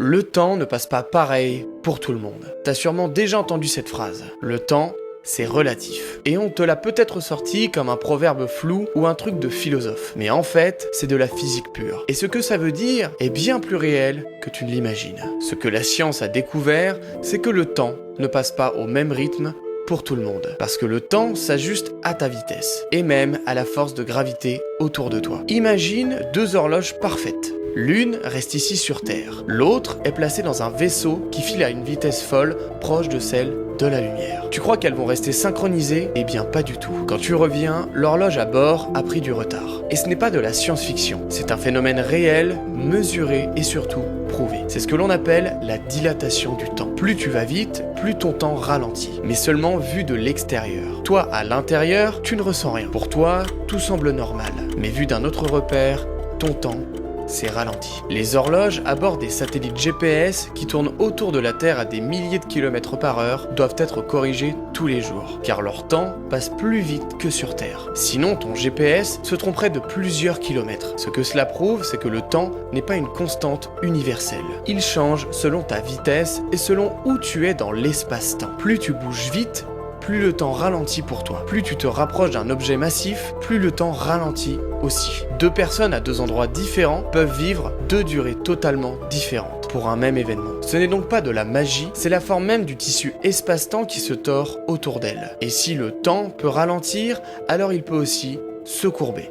Le temps ne passe pas pareil pour tout le monde. T'as sûrement déjà entendu cette phrase. Le temps, c'est relatif. Et on te l'a peut-être sorti comme un proverbe flou ou un truc de philosophe. Mais en fait, c'est de la physique pure. Et ce que ça veut dire est bien plus réel que tu ne l'imagines. Ce que la science a découvert, c'est que le temps ne passe pas au même rythme pour tout le monde. Parce que le temps s'ajuste à ta vitesse. Et même à la force de gravité autour de toi. Imagine deux horloges parfaites. L'une reste ici sur Terre. L'autre est placée dans un vaisseau qui file à une vitesse folle, proche de celle de la lumière. Tu crois qu'elles vont rester synchronisées? Eh bien pas du tout. Quand tu reviens, l'horloge à bord a pris du retard. Et ce n'est pas de la science-fiction. C'est un phénomène réel, mesuré et surtout prouvé. C'est ce que l'on appelle la dilatation du temps. Plus tu vas vite, plus ton temps ralentit. Mais seulement vu de l'extérieur. Toi, à l'intérieur, tu ne ressens rien. Pour toi, tout semble normal. Mais vu d'un autre repère, ton temps c'est ralenti. Les horloges à bord des satellites GPS qui tournent autour de la Terre à des milliers de kilomètres par heure doivent être corrigées tous les jours, car leur temps passe plus vite que sur Terre. Sinon, ton GPS se tromperait de plusieurs kilomètres. Ce que cela prouve, c'est que le temps n'est pas une constante universelle. Il change selon ta vitesse et selon où tu es dans l'espace-temps. Plus tu bouges vite, plus le temps ralentit pour toi. Plus tu te rapproches d'un objet massif, plus le temps ralentit aussi. Deux personnes à deux endroits différents peuvent vivre deux durées totalement différentes pour un même événement. Ce n'est donc pas de la magie, c'est la forme même du tissu espace-temps qui se tord autour d'elle. Et si le temps peut ralentir, alors il peut aussi se courber.